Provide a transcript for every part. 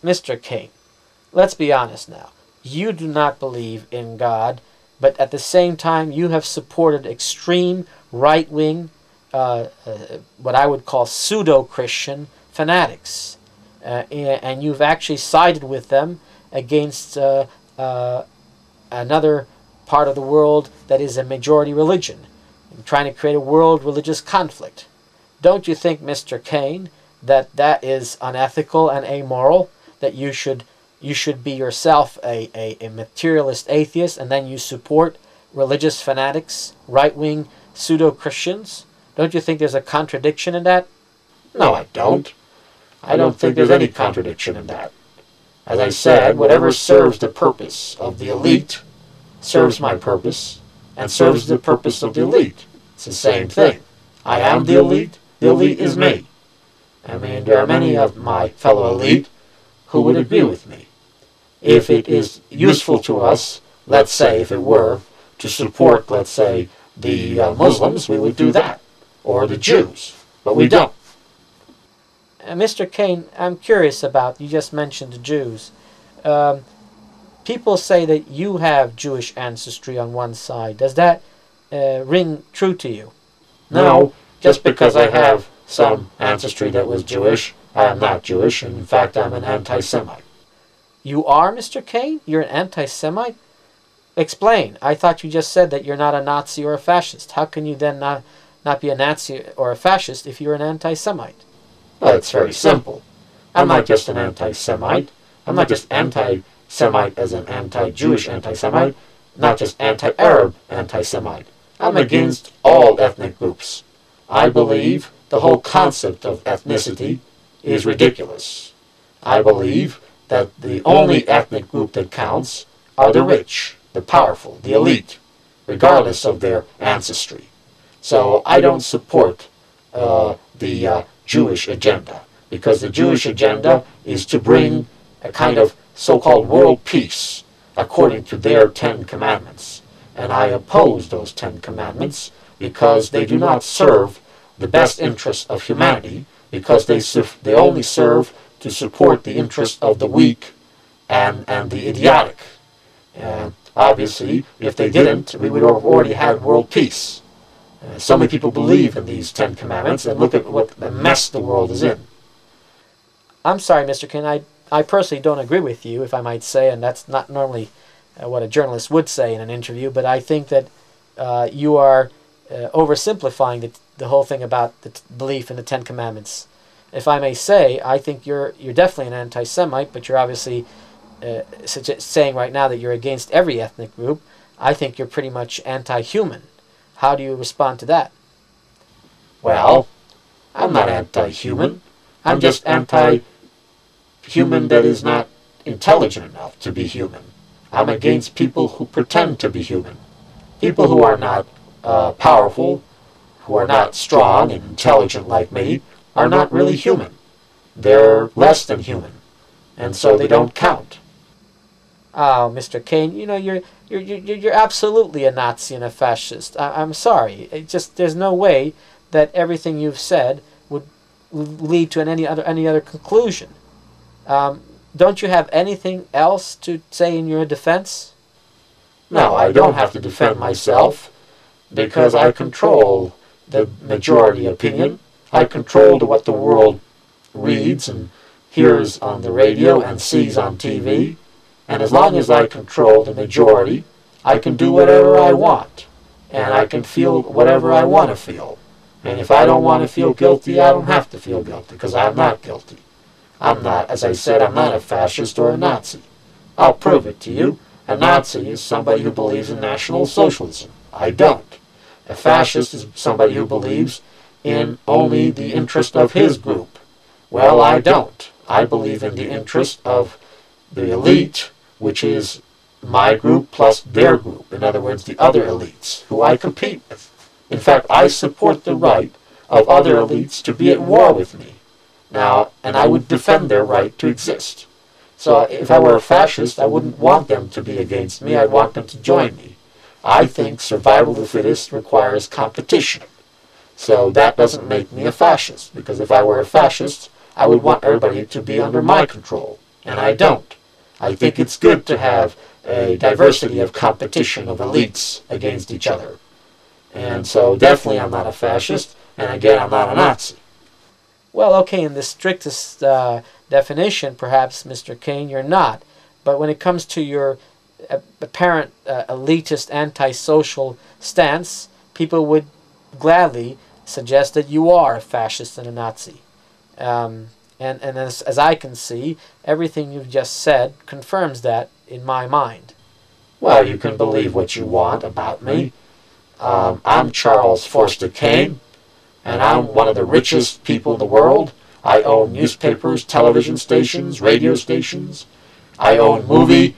Mr. Kane, let's be honest now. You do not believe in God, but at the same time you have supported extreme right-wing, what I would call pseudo-Christian fanatics. And you've actually sided with them against another part of the world that is a majority religion, trying to create a world religious conflict. Don't you think, Mr. Kane, that that is unethical and amoral, that you should be yourself a materialist atheist and then you support religious fanatics, right-wing pseudo-Christians? Don't you think there's a contradiction in that? No, I don't. I don't think there's any contradiction in that. As I said, whatever serves the purpose of the elite serves my purpose and serves the purpose of the elite. It's the same thing. I am the elite is me. I mean, there are many of my fellow elite who would agree with me. If it is useful to us, let's say, if it were, to support, let's say, the Muslims, we would do that. Or the Jews. But we don't. Mr. Kane, I'm curious about, you just mentioned the Jews. People say that you have Jewish ancestry on one side. Does that ring true to you? No, just because I have some ancestry that was Jewish, I am not Jewish. In fact, I'm an anti-Semite. You are, Mr. Kane? You're an anti-Semite? Explain. I thought you just said that you're not a Nazi or a fascist. How can you then not be a Nazi or a fascist if you're an anti-Semite? Well, it's very simple. I'm not just an anti-Semite. I'm not just anti-Semite as an anti-Jewish anti-Semite, not just anti-Arab anti-Semite. I'm against all ethnic groups. I believe the whole concept of ethnicity is ridiculous. I believe that the only ethnic group that counts are the rich, the powerful, the elite, regardless of their ancestry. So I don't support the Jewish agenda, because the Jewish agenda is to bring a kind of so-called world peace according to their 10 commandments. And I oppose those 10 commandments because they do not serve the best interests of humanity, because they only serve to support the interests of the weak and the idiotic. And obviously, if they didn't, we would have already had world peace. So many people believe in these 10 commandments, and look at what the mess the world is in. I'm sorry, Mr. Kane, I personally don't agree with you, if I might say, and that's not normally what a journalist would say in an interview, but I think that you are oversimplifying the whole thing about the belief in the 10 commandments. If I may say, I think you're definitely an anti-Semite, but you're obviously saying right now that you're against every ethnic group. I think you're pretty much anti-human. How do you respond to that? Well, I'm not anti-human. I'm just anti-human that is not intelligent enough to be human. I'm against people who pretend to be human. People who are not powerful, who are not strong and intelligent like me, are not really human. They're less than human, and so they don't count. Oh, Mr. Kane, you know, you're absolutely a Nazi and a fascist. I'm sorry. There's no way that everything you've said would lead to any other conclusion. Don't you have anything else to say in your defense? No, I don't have to defend myself, because I control the majority opinion. I control what the world reads and hears on the radio and sees on TV. And as long as I control the majority, I can do whatever I want. And I can feel whatever I want to feel. And if I don't want to feel guilty, I don't have to feel guilty, because I'm not guilty. I'm not, as I said, I'm not a fascist or a Nazi. I'll prove it to you. A Nazi is somebody who believes in National Socialism. I don't. A fascist is somebody who believes in only the interest of his group. Well, I don't. I believe in the interest of the elite, which is my group plus their group. In other words, the other elites who I compete with. In fact, I support the right of other elites to be at war with me. Now, and I would defend their right to exist. So if I were a fascist, I wouldn't want them to be against me. I'd want them to join me. I think survival of the fittest requires competition. So that doesn't make me a fascist, because if I were a fascist, I would want everybody to be under my control. and I don't. I think it's good to have a diversity of competition of elites against each other. And so definitely I'm not a fascist, and again, I'm not a Nazi. Well, okay, in the strictest definition, perhaps, Mr. Kane, you're not. But when it comes to your apparent elitist, antisocial stance, people would gladly suggest that you are a fascist and a Nazi. And as I can see, everything you've just said confirms that in my mind. Well, you can believe what you want about me. I'm Charles Forster Kane, and I'm one of the richest people in the world. I own newspapers, television stations, radio stations. I own movie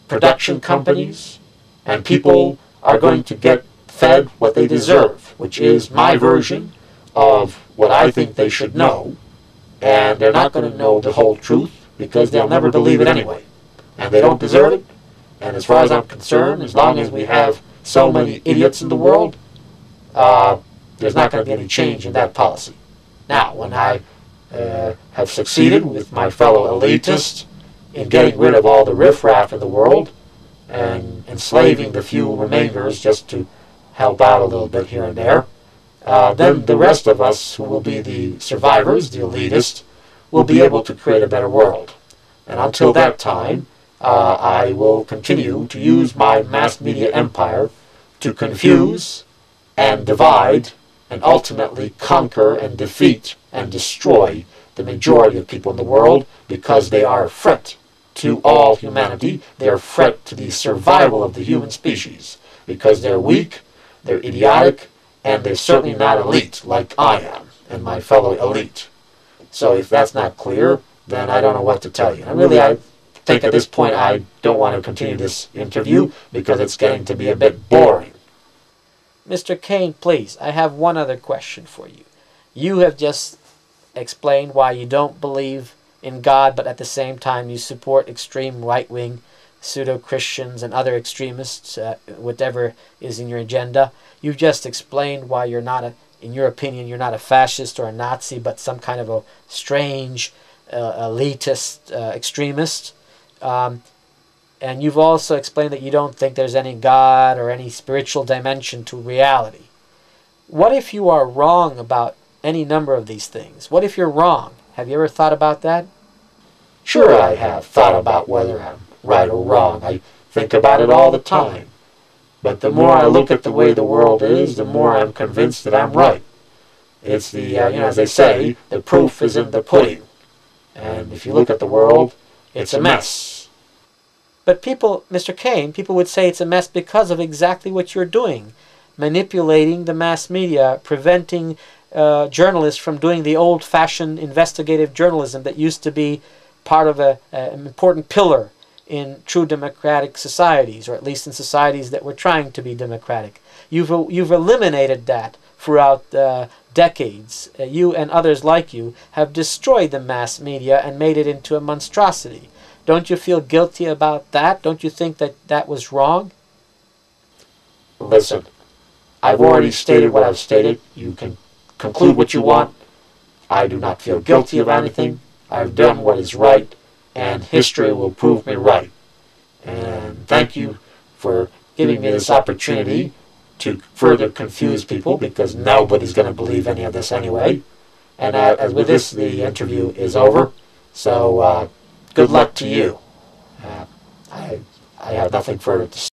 production companies, and people are going to get fed what they deserve, which is my version of what I think they should know, and they're not going to know the whole truth because they'll never believe it anyway, and they don't deserve it. And as far as I'm concerned, as long as we have so many idiots in the world, there's not going to be any change in that policy. Now, when I have succeeded with my fellow elitists in getting rid of all the riffraff in the world and enslaving the few remainders just to help out a little bit here and there, then the rest of us, who will be the survivors, the elitists, will be able to create a better world. And until that time, I will continue to use my mass media empire to confuse and divide and ultimately conquer and defeat and destroy the majority of people in the world, because they are a threat to all humanity. They are a threat to the survival of the human species, because they're weak, they're idiotic, and they're certainly not elite like I am and my fellow elite. So if that's not clear, then I don't know what to tell you. And really, I think at this point I don't want to continue this interview because it's getting to be a bit boring. Mr. Kane, please, I have one other question for you. You have just explained why you don't believe in God, but at the same time you support extreme right-wing pseudo-Christians and other extremists, whatever is in your agenda. You've just explained why you're not, in your opinion, you're not a fascist or a Nazi, but some kind of a strange, elitist extremist. And you've also explained that you don't think there's any God or any spiritual dimension to reality. What if you are wrong about any number of these things? What if you're wrong? Have you ever thought about that? Sure, I have thought about whether I'm right or wrong. I think about it all the time. But the more I look at the way the world is, the more I'm convinced that I'm right. It's the, as they say, the proof is in the pudding. And if you look at the world, it's a mess. But people, Mr. Kane, people would say it's a mess because of exactly what you're doing. Manipulating the mass media, preventing journalists from doing the old-fashioned investigative journalism that used to be part of an important pillar in true democratic societies, or at least in societies that were trying to be democratic. You've eliminated that throughout decades. You and others like you have destroyed the mass media and made it into a monstrosity. Don't you feel guilty about that? Don't you think that that was wrong? Listen, I've already stated what I've stated. You can conclude what you want. I do not feel guilty of anything. I've done what is right, and history will prove me right. And thank you for giving me this opportunity to further confuse people, because nobody's going to believe any of this anyway. And as with this, the interview is over. So good luck to you. I have nothing further to say.